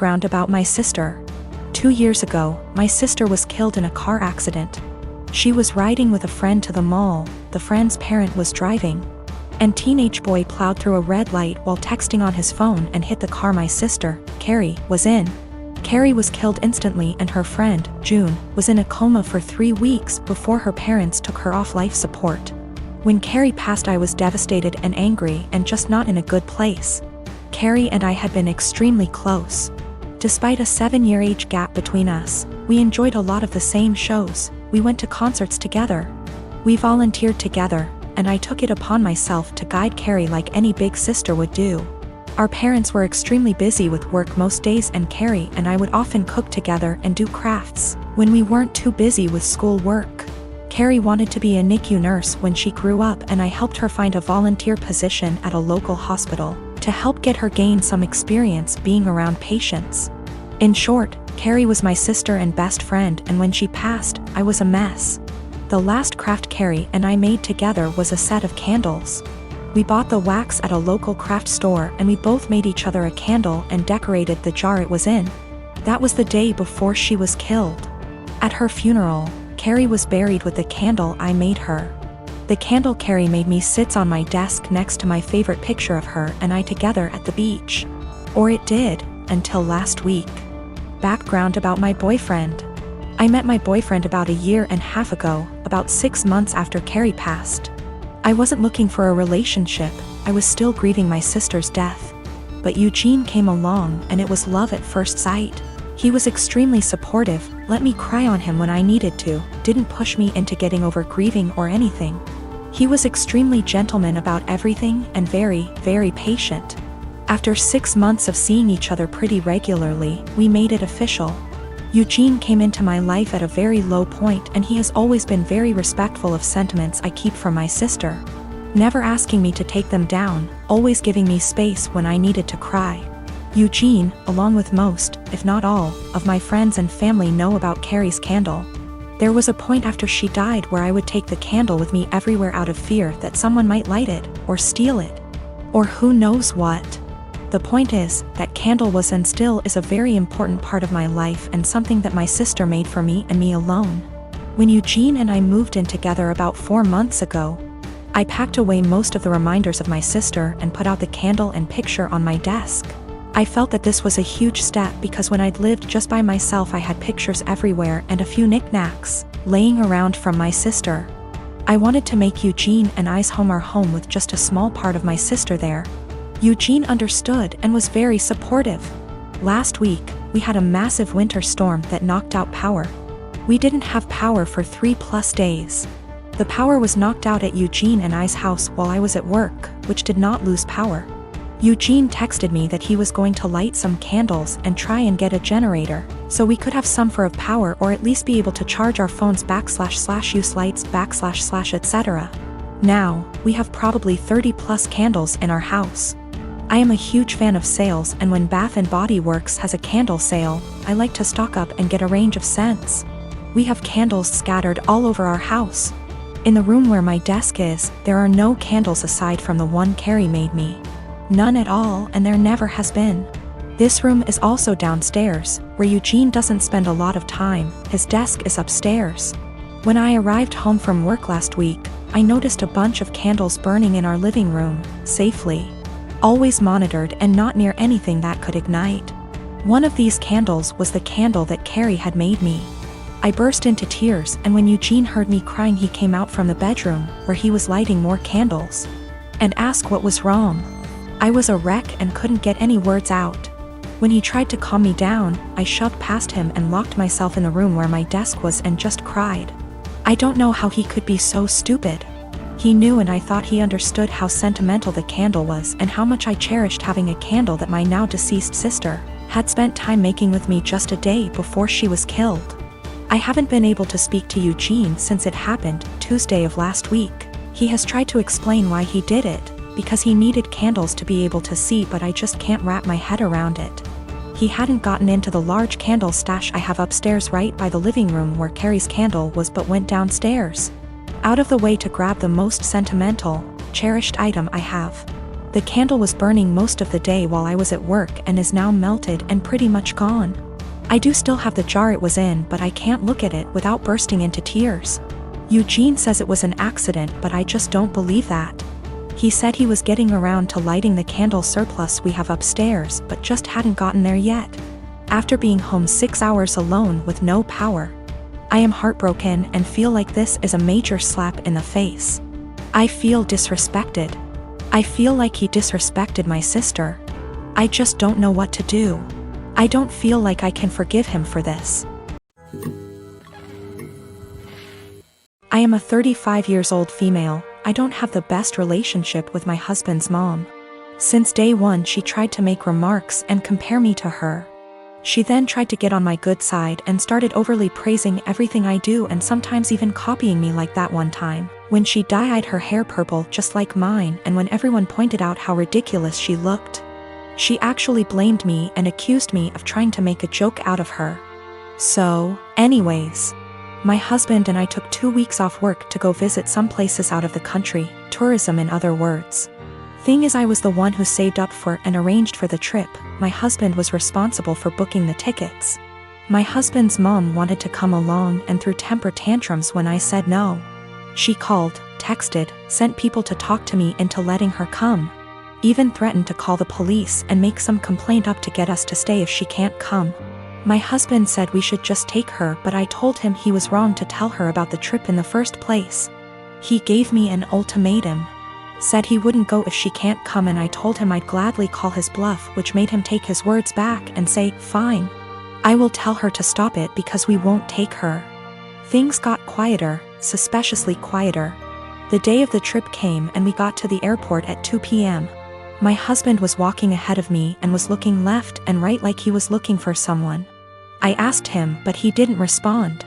Background about my sister. 2 years ago, my sister was killed in a car accident. She was riding with a friend to the mall, the friend's parent was driving, and teenage boy plowed through a red light while texting on his phone and hit the car my sister, Carrie, was in. Carrie was killed instantly and her friend, June, was in a coma for 3 weeks before her parents took her off life support. When Carrie passed, I was devastated and angry and just not in a good place. Carrie and I had been extremely close. Despite a 7-year age gap between us, we enjoyed a lot of the same shows, we went to concerts together. We volunteered together, and I took it upon myself to guide Carrie like any big sister would do. Our parents were extremely busy with work most days, and Carrie and I would often cook together and do crafts when we weren't too busy with school work. Carrie wanted to be a NICU nurse when she grew up, and I helped her find a volunteer position at a local hospital to help get her gain some experience being around patients. In short, Carrie was my sister and best friend, and when she passed, I was a mess. The last craft Carrie and I made together was a set of candles. We bought the wax at a local craft store and we both made each other a candle and decorated the jar it was in. That was the day before she was killed. At her funeral, Carrie was buried with the candle I made her. The candle Carrie made me sits on my desk next to my favorite picture of her and I together at the beach. Or it did, until last week. Background about my boyfriend. I met my boyfriend about 1.5 years ago, about 6 months after Carrie passed. I wasn't looking for a relationship, I was still grieving my sister's death. But Eugene came along and it was love at first sight. He was extremely supportive, let me cry on him when I needed to, didn't push me into getting over grieving or anything. He was extremely gentleman about everything and very, very patient. After 6 months of seeing each other pretty regularly, we made it official. Eugene came into my life at a very low point, and he has always been very respectful of sentiments I keep from my sister. Never asking me to take them down, always giving me space when I needed to cry. Eugene, along with most, if not all, of my friends and family know about Carrie's candle. There was a point after she died where I would take the candle with me everywhere out of fear that someone might light it, or steal it. Or who knows what. The point is, that candle was and still is a very important part of my life and something that my sister made for me and me alone. When Eugene and I moved in together about 4 months ago, I packed away most of the reminders of my sister and put out the candle and picture on my desk. I felt that this was a huge step because when I'd lived just by myself I had pictures everywhere and a few knickknacks laying around from my sister. I wanted to make Eugene and I's home our home with just a small part of my sister there. Eugene understood and was very supportive. Last week, we had a massive winter storm that knocked out power. We didn't have power for 3+ days. The power was knocked out at Eugene and I's house while I was at work, which did not lose power. Eugene texted me that he was going to light some candles and try and get a generator, so we could have some for of power or at least be able to charge our phones / use lights / etc. Now, we have probably 30+ candles in our house. I am a huge fan of sales, and when Bath & Body Works has a candle sale, I like to stock up and get a range of scents. We have candles scattered all over our house. In the room where my desk is, there are no candles aside from the one Carrie made me. None at all, and there never has been. This room is also downstairs, where Eugene doesn't spend a lot of time, his desk is upstairs. When I arrived home from work last week, I noticed a bunch of candles burning in our living room, safely. Always monitored and not near anything that could ignite. One of these candles was the candle that Carrie had made me. I burst into tears, and when Eugene heard me crying he came out from the bedroom, where he was lighting more candles, and asked what was wrong. I was a wreck and couldn't get any words out. When he tried to calm me down, I shoved past him and locked myself in the room where my desk was and just cried. I don't know how he could be so stupid. He knew, and I thought he understood how sentimental the candle was and how much I cherished having a candle that my now deceased sister had spent time making with me just a day before she was killed. I haven't been able to speak to Eugene since it happened, Tuesday of last week. He has tried to explain why he did it, because he needed candles to be able to see, but I just can't wrap my head around it. He hadn't gotten into the large candle stash I have upstairs right by the living room where Carrie's candle was, but went downstairs, out of the way to grab the most sentimental, cherished item I have. The candle was burning most of the day while I was at work and is now melted and pretty much gone. I do still have the jar it was in, but I can't look at it without bursting into tears. Eugene says it was an accident, but I just don't believe that. He said he was getting around to lighting the candle surplus we have upstairs, but just hadn't gotten there yet. After being home 6 hours alone with no power. I am heartbroken and feel like this is a major slap in the face. I feel disrespected. I feel like he disrespected my sister. I just don't know what to do. I don't feel like I can forgive him for this. I am a 35 years old female. I don't have the best relationship with my husband's mom. Since day one she tried to make remarks and compare me to her. She then tried to get on my good side and started overly praising everything I do and sometimes even copying me, like that one time, when she dyed her hair purple just like mine, and when everyone pointed out how ridiculous she looked. She actually blamed me and accused me of trying to make a joke out of her. So, anyways, my husband and I took 2 weeks off work to go visit some places out of the country, tourism in other words. Thing is, I was the one who saved up for and arranged for the trip. My husband was responsible for booking the tickets. My husband's mom wanted to come along and threw temper tantrums when I said no. She called, texted, sent people to talk to me into letting her come. Even threatened to call the police and make some complaint up to get us to stay if she can't come. My husband said we should just take her, but I told him he was wrong to tell her about the trip in the first place. He gave me an ultimatum. Said he wouldn't go if she can't come, and I told him I'd gladly call his bluff, which made him take his words back and say, fine. I will tell her to stop it because we won't take her. Things got quieter, suspiciously quieter. The day of the trip came and we got to the airport at 2 p.m. My husband was walking ahead of me and was looking left and right like he was looking for someone. I asked him, but he didn't respond.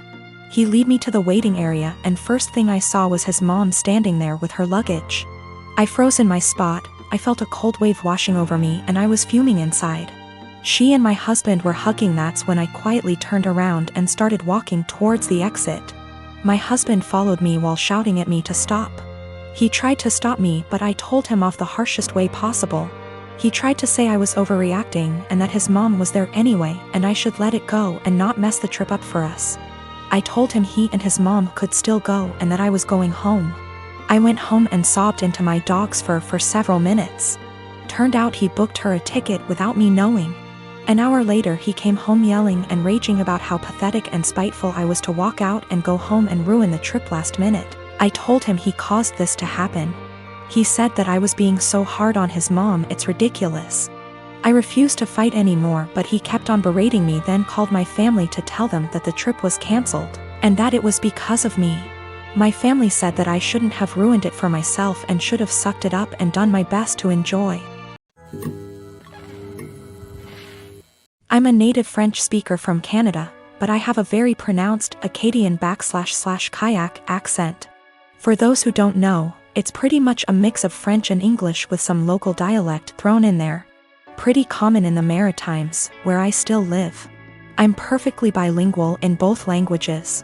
He led me to the waiting area, and first thing I saw was his mom standing there with her luggage. I froze in my spot. I felt a cold wave washing over me and I was fuming inside. She and my husband were hugging. That's when I quietly turned around and started walking towards the exit. My husband followed me while shouting at me to stop. He tried to stop me, but I told him off the harshest way possible. He tried to say I was overreacting and that his mom was there anyway and I should let it go and not mess the trip up for us. I told him he and his mom could still go and that I was going home. I went home and sobbed into my dog's fur for several minutes. Turned out he booked her a ticket without me knowing. An hour later he came home yelling and raging about how pathetic and spiteful I was to walk out and go home and ruin the trip last minute. I told him he caused this to happen. He said that I was being so hard on his mom, it's ridiculous. I refused to fight anymore, but he kept on berating me, then called my family to tell them that the trip was cancelled, and that it was because of me. My family said that I shouldn't have ruined it for myself and should have sucked it up and done my best to enjoy. I'm a native French speaker from Canada, but I have a very pronounced Acadian/kayak accent. For those who don't know, it's pretty much a mix of French and English with some local dialect thrown in there. Pretty common in the Maritimes, where I still live. I'm perfectly bilingual in both languages.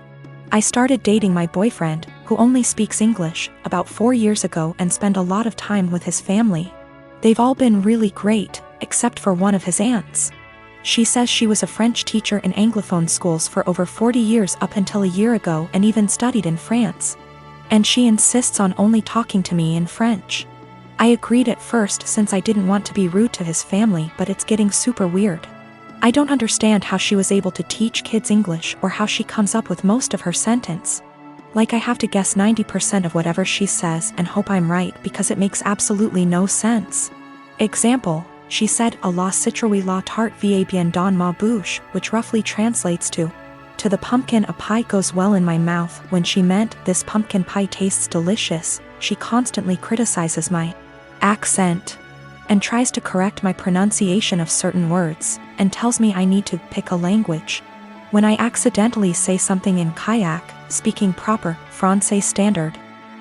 I started dating my boyfriend, who only speaks English, about 4 years ago and spent a lot of time with his family. They've all been really great, except for one of his aunts. She says she was a French teacher in Anglophone schools for over 40 years up until a year ago and even studied in France. And she insists on only talking to me in French. I agreed at first since I didn't want to be rude to his family, but it's getting super weird. I don't understand how she was able to teach kids English or how she comes up with most of her sentence. Like I have to guess 90% of whatever she says and hope I'm right because it makes absolutely no sense. Example, she said, "A la citrouille la tarte va bien dans ma bouche," which roughly translates to the pumpkin a pie goes well in my mouth, when she meant this pumpkin pie tastes delicious. She constantly criticizes my accent and tries to correct my pronunciation of certain words, and tells me I need to pick a language. When I accidentally say something in kayak, speaking proper Francais standard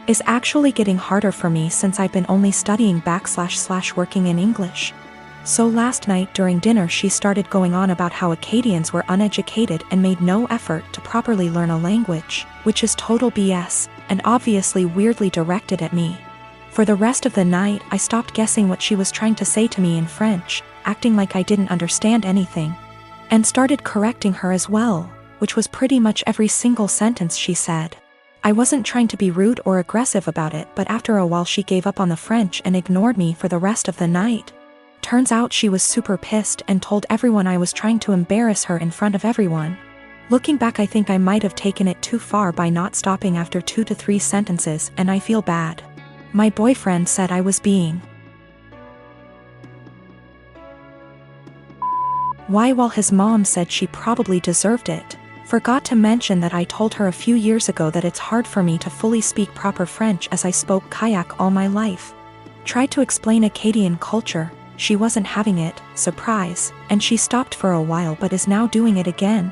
is actually getting harder for me since I've been only studying / working in English. So last night during dinner she started going on about how Acadians were uneducated and made no effort to properly learn a language, which is total BS, and obviously weirdly directed at me. For the rest of the night, I stopped guessing what she was trying to say to me in French, acting like I didn't understand anything, and started correcting her as well, which was pretty much every single sentence she said. I wasn't trying to be rude or aggressive about it, but after a while she gave up on the French and ignored me for the rest of the night. Turns out she was super pissed and told everyone I was trying to embarrass her in front of everyone. Looking back, I think I might have taken it too far by not stopping after 2 to 3 sentences, and I feel bad. My boyfriend said I was being why, while his mom said she probably deserved it. Forgot to mention that I told her a few years ago that it's hard for me to fully speak proper French as I spoke kayak all my life. Tried to explain Acadian culture, she wasn't having it, surprise, and she stopped for a while but is now doing it again.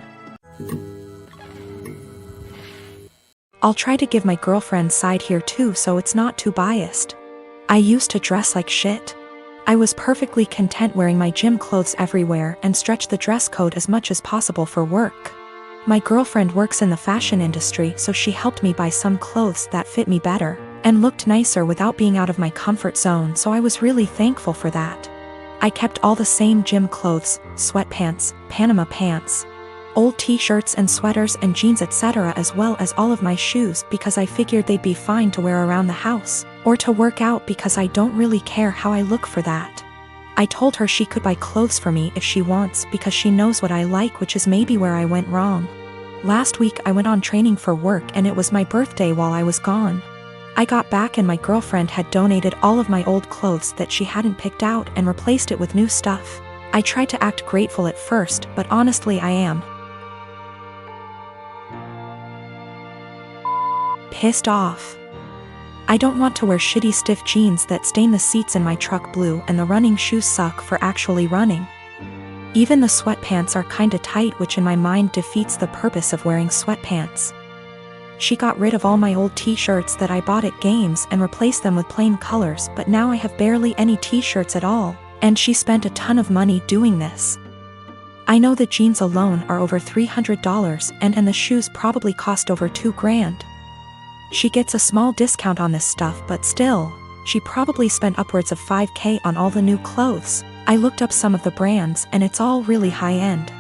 I'll try to give my girlfriend's side here too so it's not too biased. I used to dress like shit. I was perfectly content wearing my gym clothes everywhere and stretched the dress code as much as possible for work. My girlfriend works in the fashion industry, so she helped me buy some clothes that fit me better and looked nicer without being out of my comfort zone, so I was really thankful for that. I kept all the same gym clothes, sweatpants, Panama pants, old t-shirts and sweaters and jeans, etc., as well as all of my shoes because I figured they'd be fine to wear around the house or to work out because I don't really care how I look for that. I told her she could buy clothes for me if she wants because she knows what I like, which is maybe where I went wrong. Last week I went on training for work and it was my birthday while I was gone. I got back and my girlfriend had donated all of my old clothes that she hadn't picked out and replaced it with new stuff. I tried to act grateful at first, but honestly I am pissed off. I don't want to wear shitty stiff jeans that stain the seats in my truck blue, and the running shoes suck for actually running. Even the sweatpants are kinda tight, which in my mind defeats the purpose of wearing sweatpants. She got rid of all my old t-shirts that I bought at games and replaced them with plain colors, but now I have barely any t-shirts at all, and she spent a ton of money doing this. I know the jeans alone are over $300 and the shoes probably cost over $2,000. She gets a small discount on this stuff, but still, she probably spent upwards of $5,000 on all the new clothes. I looked up some of the brands and it's all really high-end.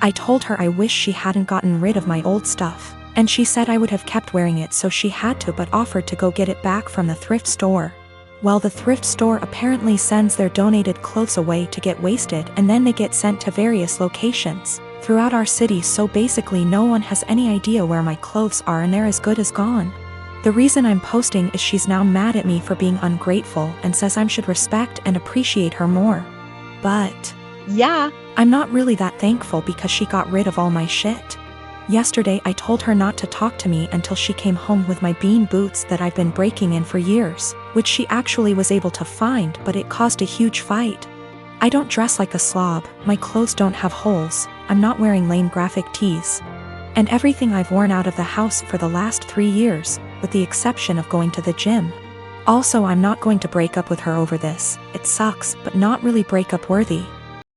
I told her I wish she hadn't gotten rid of my old stuff, and she said I would have kept wearing it, so she had to, but offered to go get it back from the thrift store. Well, the thrift store apparently sends their donated clothes away to get wasted, and then they get sent to various locations throughout our city, so basically no one has any idea where my clothes are and they're as good as gone. The reason I'm posting is she's now mad at me for being ungrateful and says I should respect and appreciate her more. But yeah, I'm not really that thankful because she got rid of all my shit. Yesterday I told her not to talk to me until she came home with my bean boots that I've been breaking in for years, which she actually was able to find, but it caused a huge fight. I don't dress like a slob, my clothes don't have holes, I'm not wearing lame graphic tees, and everything I've worn out of the house for the last 3 years, with the exception of going to the gym. Also, I'm not going to break up with her over this. It sucks, but not really breakup worthy.